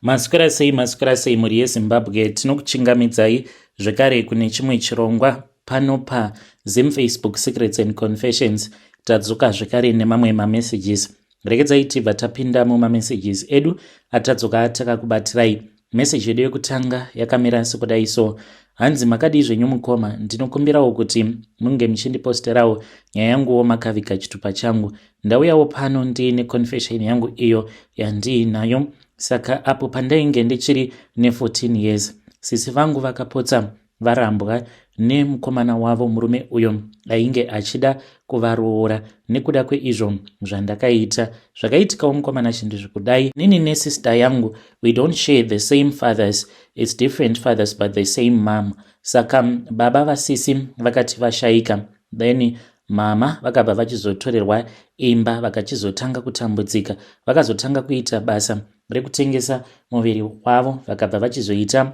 Maswera sei mhuri yeZimbabwe, tinokuchingamidzai zvekare kune chimwe chirongwa pano paZim Facebook Secrets and Confessions. Tadzoka zvekare nemamwe mamessages. Regedzai tibva tapinda mumamessages edu atadzoka takakubatirai. Message yedu yekutanga yakamira sekudai so: hanzi makadii zvenyu mukoma, ndinokumbirawo kuti munge muchindiposterawo nyaya yanguwo makavika chitupa changu. Ndauyawo pano ndiine confession yangu iyo yandiinayo. Saka apo pandainge ndichiri ne14 years, sisi vangu vakapotsa varambwa nemukomana wavo murume uyo ainge achida kuvaroora. Nekuda kweizvo zvandakaita, zvakaitikawo mukomana chinhu zvekudai. Nini nesister yangu, we don't share the same fathers, it's different fathers but the same mom. Saka baba vasisi vakati vashaika, then mama vakabva vachizotorerwa imba, vakachizotanga kutambudzika, vakazotanga kuita basa rekutengesa muviri wavo, vakabva vachizoita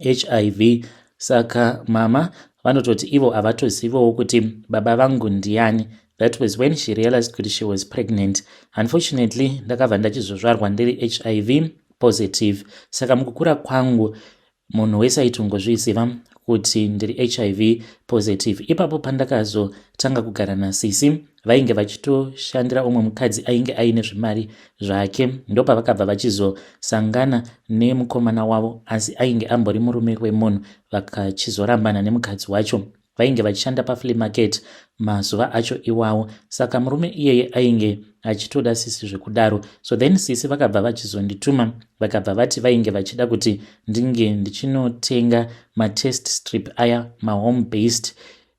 HIV. Saka mama vanototi ivo havatozivawo kuti baba vangu ndiani. That was when she realized kuti she was pregnant. Unfortunately, ndakabva ndachizozvarwa ndiri HIV positive. Saka mukukura kwangu munhu wese aitongozviziva kuti ndiri HIV positive. Ipapo pandakazotanga kugara nasisi, vainge vachitoshandira umwe mukadzi ainge aine zvimari zvake. Ndopa vakabva vachizosangana nemukomana wavo, asi ainge ambori murume wemunhu, vakachizorambana nemukadzi wacho. Vainge vachishanda paflea market mazuva acho iwawo. Saka murume iyeye ainge achitoda sisi zvekudaro. So then sisi vakabva vachizondituma, vakabva vati vainge vachida kuti ndinge ndichinotenga matest strip aya, mahome based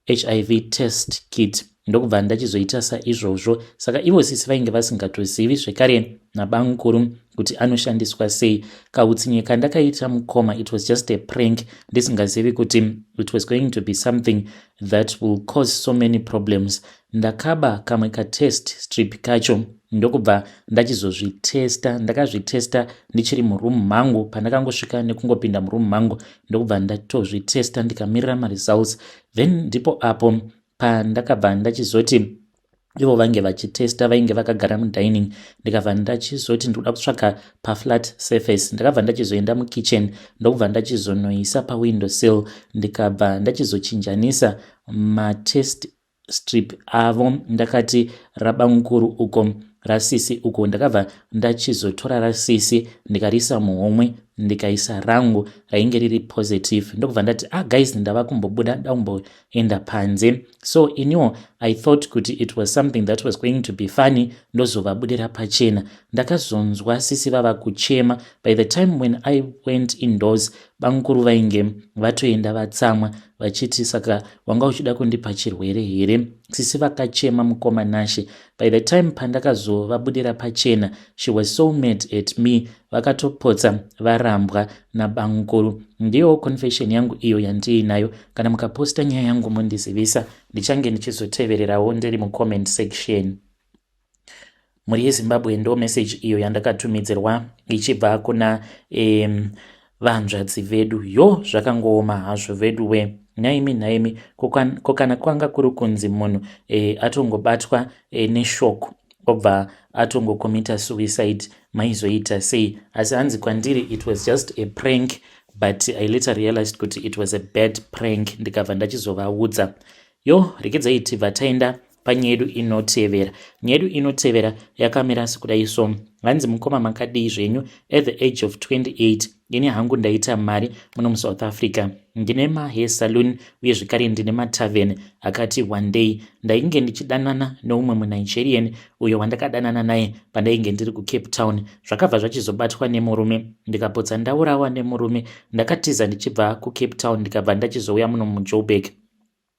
HIV test kit. Ndokubva ndachizoita saizvozvo. Saka ivo sisi vainge vasingatozivi zvekare nabamukuru kuti anoshandiswa sei. Kautsinye kandakaita mukoma, it was just a prank, ndisingazivi kuti it was going to be something that will cause so many problems. Ndakaba kamwe katest strip kacho, ndokubva ndachizozvitesta. Ndakazvitesta ndichiri murumu mangu. Pandakangosvika nekungopinda murumu mangu, ndokubva ndatozvitesta ndikamirira maresults. Then ndipo apo pandakabva ndachizoti ivo vange vachitesta, vainge vakagara mudining, ndikabva ndachizoti ndikuda kutsvaka paflat surface. Ndakabva ndachizoenda mukitchen, ndokubva ndachizonoisa pawindow sill, ndikabva ndachizochinjanisa matest strip avo. Ndakati rabamukuru uko, rasisi uko, ndakabva ndachizotora rasisi ndikarisa muhomwe, ndikaisa rangu rainge riri positive. Ndokubva ndati guys, ndava kumbobuda ndakumboenda panze. So iniwo I thought kuti it was something that was going to be funny, ndozovabudira pachena. Ndakazonzwa sisi vava kuchema. By the time when I went indoors, bamukuru vainge vatoenda vatsamwa vachiti saka wanga uchida kundipa chirwere here. Sisi vakachema mukoma nashe. By the time pandakazovabudira pachena, she was so mad at me. Vakatopotsa varambwa nabamukuru. Ndiyo confession yangu iyo yandiinayo. Kana mukaposta nyaya yangu mundizivisa, ndichange ndichizotevererawo ndiri mucomment section. Muri yeZimbabwe ndo message iyo yandakatumidzirwa ichibva kuna vanzvadzi vedu. Yo, zvakangooma hazvo vedu we. Naimi kokana kwanga kuri kunzi munhu atongobatwa neshoko obva atongokomita suicide, maizoita sei? Asi hanzi kwandiri it was just a prank, but I later realized kuti it was a bad prank. Ndikabva ndachizovaudza. Yo, rekedzai tibva taenda panyaya yedu inotevera. Nyaya yedu inotevera yakamira sekudai so: hanzi mukoma makadii zvenyu. At the age of 28, ini hangu ndaita mari muno muSouth Africa. Ndine mahair salon uye zvekare ndine matavern. Akati one day ndainge ndichidanana neumwe muNigerian uyo wandakadanana naye pandainge ndiri kuCape Town. Zvakabva zvachizobatwa nemurume, ndikapotsa ndaurawa nemurume. Ndakatiza ndichibva kuCape Town ndikabva ndachizouya muno muJoburg.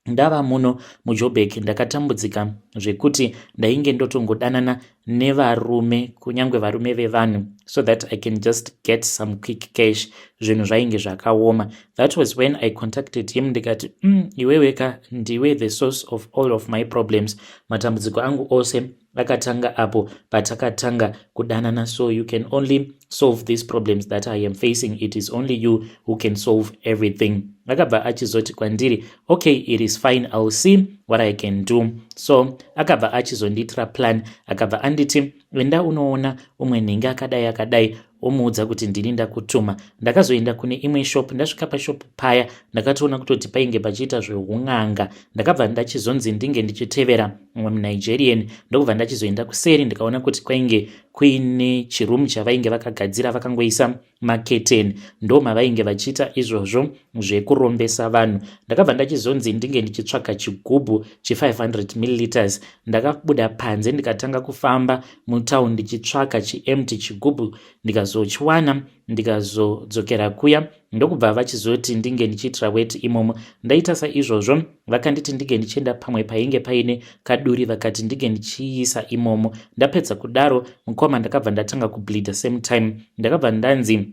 Ndava muno muJoburg ndakatambudzika zvekuti ndainge ndotongodanana nevarume, kunyange varume vevanhu, so that I can just get some quick cash. Zvinhu zvainge zvakaoma. That was when I contacted him ndikati iwe weka ndiwe the source of all of my problems. Matambudziko angu ose akatanga apo patakatanga kudanana. So you can only solve these problems that I am facing. It is only you who can solve everything. Akabva achizoti kwandiri, okay, it is fine, I'll see what I can do. So akabva achizonditira plan. Akabva anditi enda unoona umwe nhingi akadai omuudza kuti ndini ndakutuma. Ndakazoenda kune imwe shop, ndasvika pashop paya ndakatoona kutoti painge pachiita zveun'anga. Ndakabva ndachizonzi ndinge ndichitevera mumwe muNigerian, ndokubva ndachizoenda kuseri ndikaona kuti kwainge kuine chirumu chavainge vakagadzira vakangoisa maketeni, ndo mavainge vachiita izvozvo zvekurombesa vanhu. Ndakabva ndachizonzi ndinge ndichitsvaga chigubhu chi500 ml. Ndakabuda panze ndikatanga kufamba mutauni ndichitsvaga chiempty chigubhu, ndikazochiwana ndikazodzokera kuya, ndokubva vachizoti ndinge ndichiitira weti imomo. Ndaita saizvozvo, vakanditi ndinge ndichienda pamwe painge paine kaduri, vakati ndinge ndichiisa imomo. Ndapedza kudaro mukoma ndakabva ndatanga kubleedha same time. Ndakabva ndanzi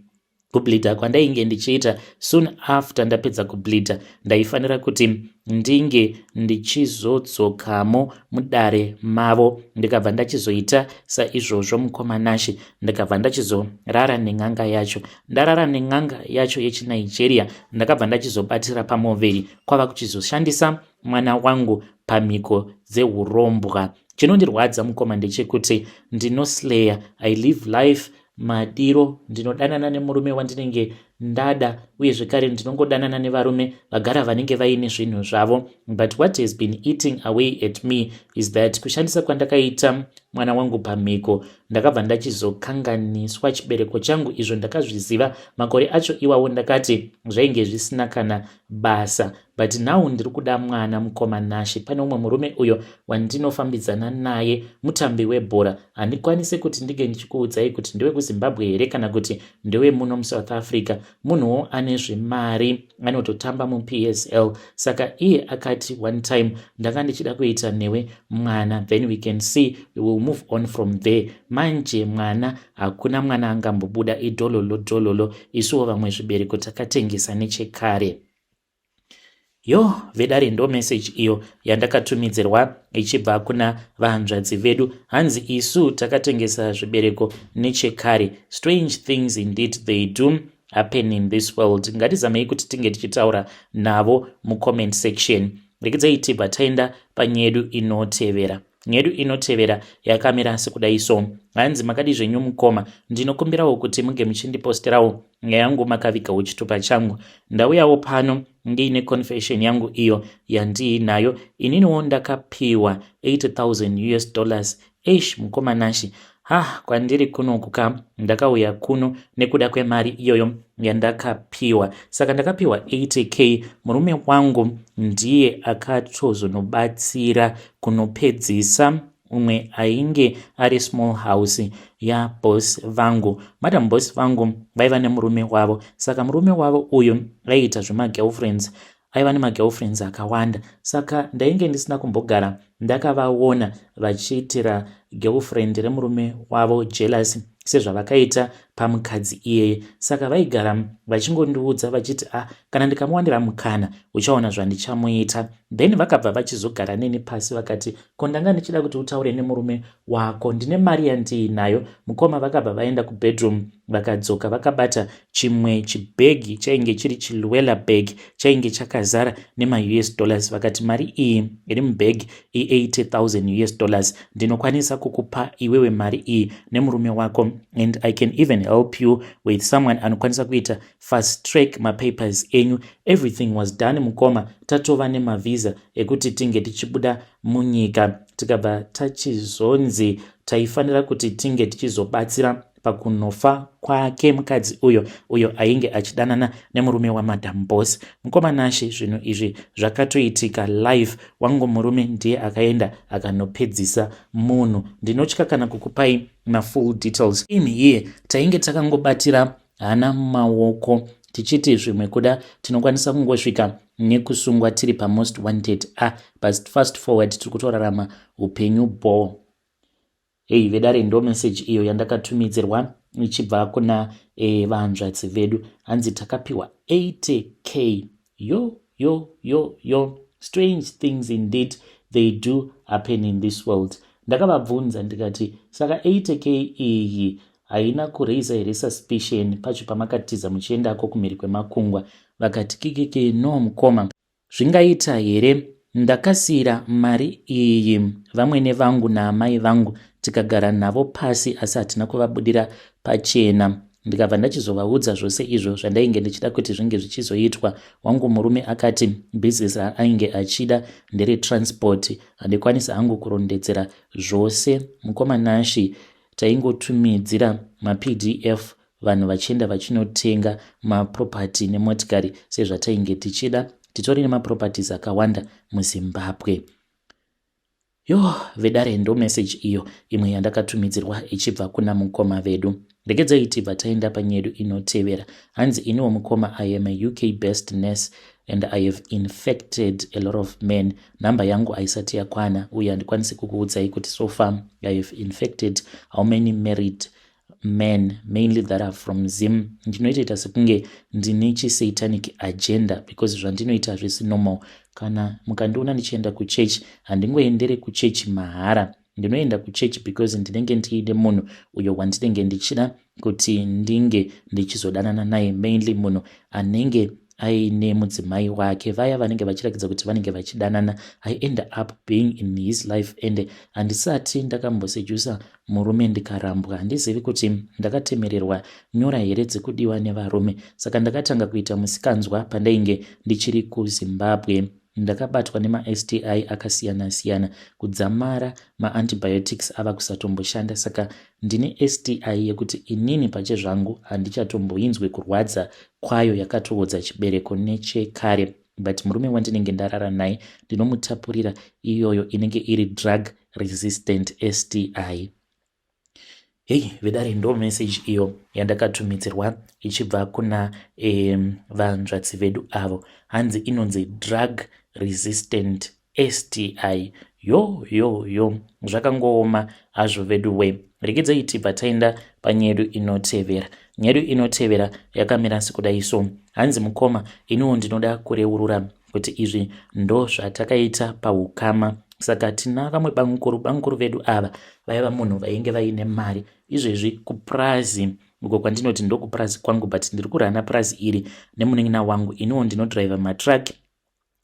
kubleedha kwandainge ndichiita soon after ndapedza kubleedha ndaifanira kuti ndinge ndichizodzokamo mudare mavo. Ndikabva ndachizoita saizvozvo mukoma Nashi, ndikabva ndachizorara nen'anga yacho. Ndarara nen'anga yacho yechiNigeria, ndakabva ndachizobatira pamoveri kwava kuchizoshandisa mwana wangu pamhiko dzehurombwa. Chinondirwadza mukoma ndechekuti ndinoslayer, I live life madiro, ndinodanana nemurume wandinenge ndada, uye zvekare ndinongodanana nevarume vagara vanenge vaine zvinhu zvavo. But what has been eating away at me is that kushandisa kwandakaita mwana wangu pamhiko, ndakabva ndachizokanganiswa chibereko changu. Izvo ndakazviziva makore acho iwawo, ndakati zvainge zvisina kana basa. But now ndiri kuda mwana mukoma Nashi. Pane umwe murume uyo wandinofambidzana naye, mutambi webhora. Handikwanise kuti ndige ndichikuudzai kuti ndewe kuZimbabwe here kana kuti ndewe muno muSouth Africa. Munhuwo ane zvemari, anototamba muPSL. Saka iye akati one time, ndanga ndichida kuita newe mwana, then we can see, we will move on from there. Manje mwana, hakuna mwana angambobuda idololo, isuwo vamwe zvibereko takatengesa nechekare. Yo, vedare ndo message iyo yandakatumidzirwa ichibva kuna vahanzvadzi vedu. Hanzi isu takatengesa zvibereko nechekare. Strange things indeed they do happen in this world. Ngatizamei kuti tinge tichitaura navo mucomment section. Rekidzai tibva taenda panyedu inotevera. Nyedu inotevera yakamira sekudai so. Hanzi makadi zvenyu mukoma, ndinokumbirawo kuti munge muchindiposterawo nyaya yangu makavigawo chitupa changu. Ndauyawo pano ndiine confession yangu iyo yandiinayo. Ininiwo ndakapiwa $80,000. Mukoma Nashi, kwandiri kuno kuka ndakauya kuno nekuda kwemari iyoyo yandakapiwa. Saka ndakapiwa 80k. Murume wangu ndiye akatozonobatsira kunopedzisa umwe ainge ari small house ya boss vangu. Madam boss vangu vaiva nemurume wavo. Saka murume wavo uyu aiita zvemagirlfriends, aiva nemagirlfriends akawanda. Saka ndainge ndisina kumbogara ndakavaona vachiitira girlfriend remurume wavo jealousy sezvavakaita pamukadzi iyeye. Saka vaigara vachingondiudza vachiti kana ndikamuwanira mukana uchaona zvandichamuita. Then vakabva vachizogara neni pasi vakati, ko ndanga ndichida kuti utaure nemurume wako, ndine mari yandiinayo. Mukoma vakabva vaenda kubedroom vakadzoka vakabata chimwe chibhegi chainge chiri chilwela bag chainge chakazara nema$. Vakati mari iyi iri mubhegi $80,000. Ndinokwanisa kukupa iwewe mari iyi nemurume wako, and I can even help you with someone anokwanisa kuita fast track mapapers enyu. Everything was done mukoma. Tatova nemavisa ekuti tinge tichibuda munyika. Tikabva tachizonzi taifanira kuti tinge tichizobatsira pakunofa kwake mukadzi uyo ainge achidanana nemurume waMadam Boss. Mukoma Nashi, zvinhu izvi zvakatoitika live. Wangu murume ndiye akaenda akanopedzisa munhu. Ndinotya kana kukupai full details. Iye tainge takangobatira hana maoko tichiti zvimwe kuda tinokwanisa kungosvika nekusungwa tiri pamost wanted. But fast forward tiri kutorarama upenyu bo. Vedare ndo message iyo yandakatumidzirwa ichibva kuna vahanzvadzi vedu. Hanzi takapiwa 80k. Yo. Strange things indeed they do happen in this world. Ndakavabvunza ndikati, saka 80k iyi haina kuraisa here suspicion pacho pamakatiza muchiendako kumhiri kwemakungwa? Vakati kikeke no mukoma, zvingaita here ndakasira mari iyi vamwene vangu naamai vangu tikagara navo pasi, asi hatina kuvabudira pachena. ndikabva ndachizovaudza zvose izvo zvandainge ndichida kuti zvinge zvichizoitwa, wangu murume akati bhizinesi raainge achida nderetransport, handikwanisa hangu kurondedzera zvose. Mukoma Nashi taingotumidzira mapdf vanhu vachienda vachinotenga mapropati nemotikari sezvatainge tichida. Titori nemaproperties akawanda muZimbabwe. Vedare ndo message iyo imwe yandakatumidzirwa ichibva kuna mukoma vedu. Regedzai tibva taenda panyedu inotevera. Hanzi iniwo mukoma, I am a UK based nurse and I have infected a lot of men. Namba yangu haisati yakwana uye handikwanisi kukuudzai kuti so far I have infected how many married men mainly that are from Zim. Ndinoita sekunge ndine chisatanic agenda because zvandinoita hazvisi normal. Kana mukandiona ndichienda kuchechi, handingoendere kuchechi mahara. Ndinoenda kuchechi because ndinenge ndiine munhu uyo wandinenge ndichida kuti ndinge ndichizodanana naye, mainly munhu anenge aine mudzimai wake. Vaya vanenge vachiratidza kuti vanenge vachidanana, I end up being in his life. And handisati ndakambosejusa murume ndikarambwa, handizivi kuti ndakatemererwa nyora here dzekudiwa nevarume. Saka ndakatanga kuita musikanzwa pandainge ndichiri kuZimbabwe. Ndakabatwa nema-STI akasiyana-siyana, kudzamara ma-antibiotics ava kusatomboshanda. Saka ndine STI yekuti inini pachezvangu handichatomboinzwe kurwadza kwayo, yakatoodza chibereko nechekare. But murume wandinenge ndarara naye ndinomutapurira iyoyo inenge iri drug resistant STI. Vedare ndo message iyo yandakatumidzirwa ichibva kuna vanzvadzi vedu avo. Hanzi inonzi drug resistant STI. Zvakangooma hazvo vedu we. Regedzai tibva taenda panyedu inotevera. Nyedu inotevera yakamira sekudai so. Hanzi mukoma, iniwo ndinoda kureurura kuti izvi ndo zvatakaita paukama. Saka tina vamwe banguru vedu ava vaiva munhu vainge vaine mari. Izvezvi kupurazi uko kwandinoti ndo kupurazi kwangu, but ndiri kurana purazi iri nemunengina wangu. Iniwo ndinodriva matraki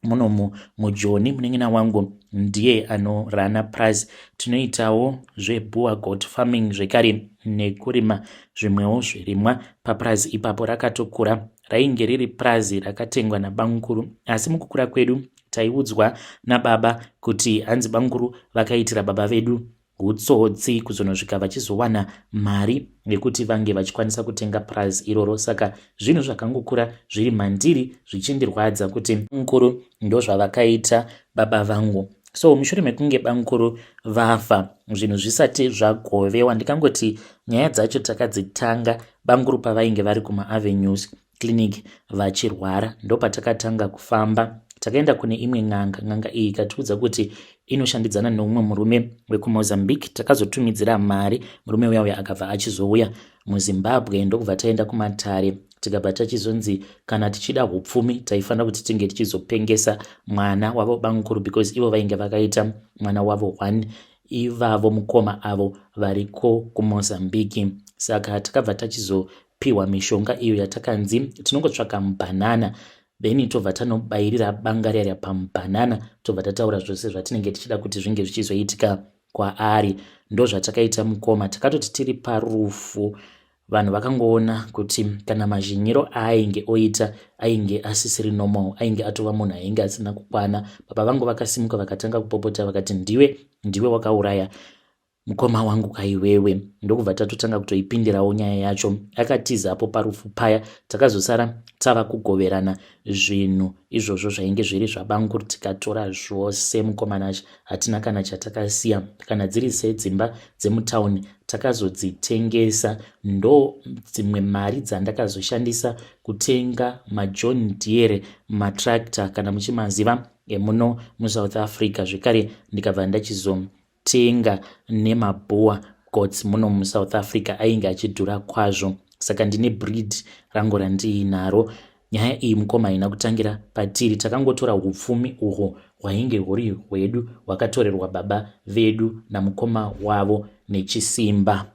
muno mujoni. Munengina wangu ndiye anorana purazi. Tinoitawo zvebuwa goat farming zvekare nekurima zvimwewo zvirimwa papurazi ipapo. Rakatokura, rainge riri purazi rakatengwa nabanguru, asi mukukura kwedu taiudzwa nababa kuti hanzi banguru vakaitira baba vedu hutsotsi kuzonosvika vachizowana mari yekuti vange vachikwanisa kutenga purazi iroro. Saka zvinhu zvakangokura zviri mandiri zvichindirwadza kuti banguru ndo zvavakaita baba vangu. So mushure mekunge banguru vafa, zvinhu zvisati zvagovewa, ndikangoti nyaya dzacho takadzitanga banguru pavainge vari kuma-avenues clinic vachirwara. Ndo patakatanga kufamba takaenda kune imwe n'anga iyi ikatiudza kuti inoshandidzana neumwe murume wekuMozambique. Takazotumidzira mari, murume uya akabva achizouya muZimbabwe. Ndokubva taenda kumatare tikabva tachizonzi kana tichida hupfumi taifanira kuti tinge tichizopengesa mwana wavo banguru, because ivo vainge vakaita mwana wavo 1 ivavo mukoma avo variko kuMozambique. Saka takabva tachizopiwa mishonga iyo yatakanzi tinongotsvaka mubanana, then tobva tanobayirira banga riya pamubhanana, tobva tataura zvose zvatinenge tichida kuti zvinge zvichizoitika kwaari. Ndo zvatakaita mukoma. Takatoti tiri parufu, vanhu vakangoona kuti kana mazhinyiro ainge oita ainge asisiri normal, ainge atova munhu ainge asina kukwana. Baba vangu vakasimuka vakatanga kupopota vakati ndiwe wakauraya mukoma wangu kaiwewe. Ndokubva tatotanga kutoipindirawo nyaya yacho. Akatizapo parufu paya, takazosara tava kugoverana zvinhu izvozvo zvainge zviri zvabanguru. Tikatora zvose mukoma Nashi, hatina kana chatakasiya. Kana dziri sedzimba dzemutauni takazodzitengesa. Ndo dzimwe mari dzandakazoshandisa kutenga maJohn Deere matractor kana muchimaziva emuno muSouth Africa. Zvekare ndikabva ndachizotenga nemaboa goats muno muSouth Africa, ainge achidhura kwazvo. Saka ndine breed rangu randiinaro. Nyaya iyi mukoma haina kutangira patiri. Takangotora hupfumi uhwo hwainge huri hwedu, hwakatorerwa baba vedu namukoma wavo nechisimba.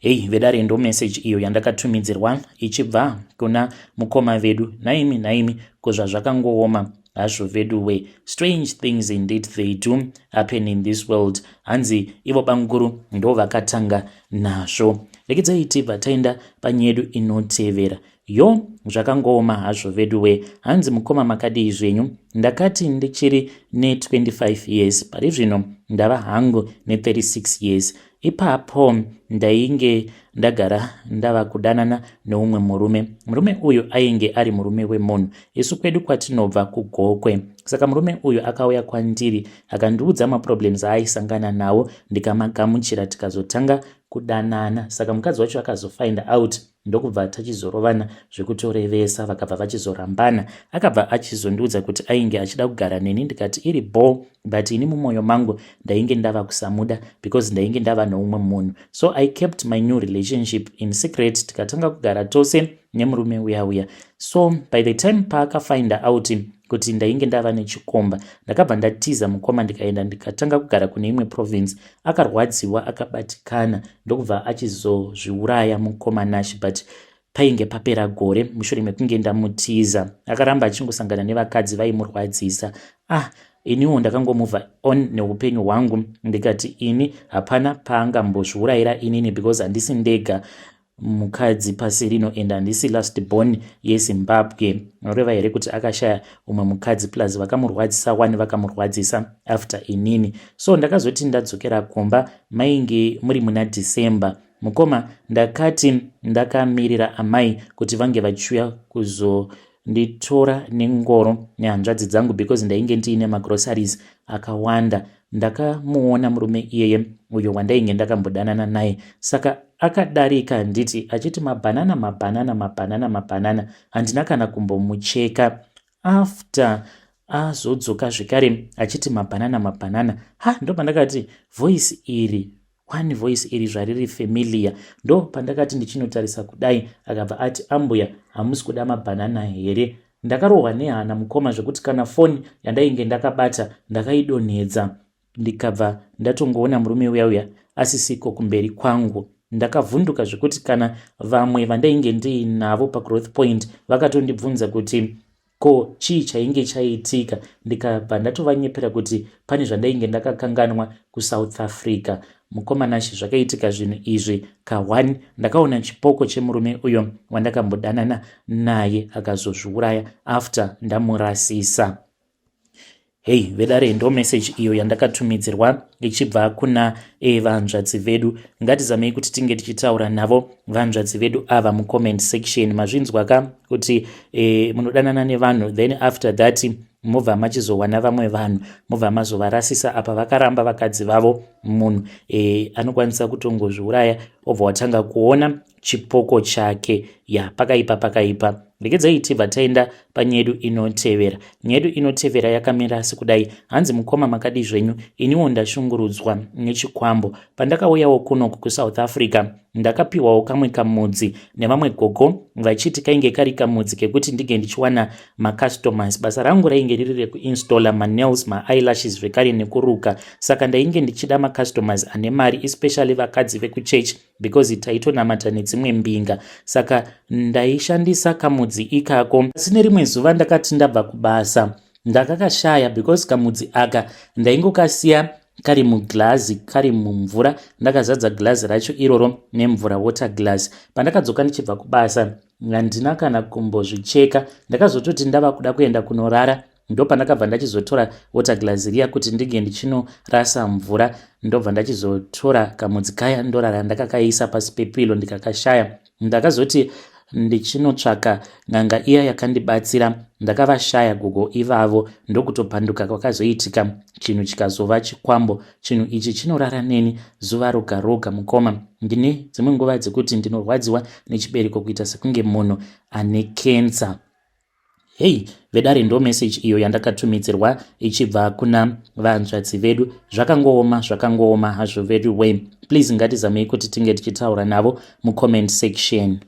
Vedare ndo message iyo yandakatumidzirwa ichibva kuna mukoma vedu. Naimi kozva zvakangooma hazvo vedu we. Strange things indeed they do happen in this world. Hanzi ivo banguru ndo vakatanga nazvo. Rekedzai tibva taenda panyedu inotevera. Yo zvakangooma hazvo vedu we. Hanzi mukoma makadii zvenyu? Ndakati ndichiri ne25 years, pari zvino ndava hangu ne36 years. Ipapo ndainge ndagara ndava kudanana neumwe murume uyu ainge ari murume wemunhu. Isu kwedu kwatinobva kuGokwe. Saka murume uyu akauya kwandiri akandiudza maproblems aaisangana nawo, ndikamagamuchira tikazotanga kudanana. Saka mukadzi wacho akazofind out, ndokubva tachizorovana zvekutorevesa, vakabva vachizorambana. Akabva achizondiudza kuti ainge achida kugara neni, ndikati iri ball, but ini mumwoyo mangu ndainge ndava kusamuda because ndainge ndava noumwe munhu. So I kept my new relationship in secret, tikatanga kugara tose nemurume uya. So by the time paakafind out kuti ndainge ndava nechikomba, ndakabva ndatiza mukoma ndikaenda ndikatanga kugara kune imwe province. Akarwadziwa, akabatikana, ndokubva achizozviuraya mukoma Nashi, but painge papera gore mushure mekunge ndamutiza. Akaramba achingosangana nevakadzi vaimurwadzisa. Iniwo ndakangomuvha on neupenyu hwangu, ndikati ini hapana paangambozviurayira inini because handisi ndega mukadzi pasi rino and handisi last born yeZimbabwe. Noreva here kuti akashaya umwe mukadzi plus vakamurwadzisa one, vakamurwadzisa after inini. So ndakazoti ndadzokera kumba, mainge muri muna December. Mukoma ndakati ndakamirira amai kuti vange vachiuya kuzonditora nengoro nehanzvadzi dzangu because ndainge ndiine magroceries akawanda. Ndakamuona murume iyeye uyo wandainge ndakambodanana naye. Saka akadarika nditi achiti mabhanana. Handina kana kumbomucheka. After azodzoka zvekare achiti mabhanana. Ndo pandakati voice iri zvariri familiar. Ndo pandakati ndichinotarisa kudai, akabva ati ambuya, hamusi kuda mabhanana here? Ndakarohwa nehana mukoma zvekuti kana foni yandainge ndakabata ndakaidonhedza. Ndikabva ndatongoona murume uya asisiko kumberi kwangu. Ndakavhunduka zvekuti kana vamwe vandainge ndiinavo pagrowth point vakatondibvunza kuti ko chii chainge chaitika. Ndikabva ndatovanyepera kuti pane zvandainge ndakakanganwa kuSouth Africa. Mukoma Nashi zvakaitika zvinhu izvi ka1 ndakaona chipoko chemurume uyo wandakambodanana naye akazozviuraya after ndamurasisa. Hey, vedare ndo message iyo yandakatumidzirwa ichibva kuna vanzvadzi vedu. Ngatizamei kuti tinge tichitaura navo vanzvadzi vedu ava mucomment section. Mazvinzwa ka kuti munodanana nevanhu then after that mobva machizowana vamwe vanhu, mobva mazovarasisa apa vakaramba vakadzi vavo. Munhu anokwanisa kutongozviuraya obva watanga kuona chipoko chake. Pakaipa. Rekedzai tibva taenda panyedu inotevera. Nyedu inotevera yakamira sekudai. Hanzi mukoma makadii zvenyu? Iniwo ndashungurudzwa nechikwambo. Pandakauyawo kunoku kuSouth Africa, ndakapiwawo kamwe kamudzi nevamwe gogo vachiti kainge kari kamudzi kekuti ndige ndichiwana macustomers. Basa rangu rainge riri rekuinstalla manails, maeyelashes zvekare nekuruka. Saka ndainge ndichida macustomers ane mari, especially vakadzi vekuchechi because taitonamata nedzimwe mbinga. Saka ndaishandisa kamudzi ikako. Sine rimwe zuva ndakati ndabva kubasa ndakakashaya because kamudzi aka ndaingokasiya kari muglazi, kari mumvura. Ndakazadza glazi racho iroro nemvura, water glass. Pandakadzoka ndichibva kubasa handina kana kumbozvicheka. Ndakazototi ndava kuda kuenda kunorara, ndo pandakabva ndachizotora water glass riya kuti ndige ndichinorasa mvura. Ndobva ndachizotora kamudzi kaya ndorara ndakakaisa pasi pepilo ndikakashaya. Ndakazoti ndichinotsvaka n'anga iya yakandibatsira, ndakavashaya gogo ivavo. Ndokutopanduka kwakazoitika chinhu chikazova chikwambo. Chinhu ichi chinorara neni zuva roga roga mukoma. Ndine dzimwe nguva dzekuti ndinorwadziwa nechibereko kuita sekunge munhu ane kensa. Hey, vedare ndo message iyo yandakatumidzirwa ichibva kuna vanzvadzi vedu. Zvakangooma hazvo vedu way. Please ngatizamei kuti tinge tichitaura navo mucomment section.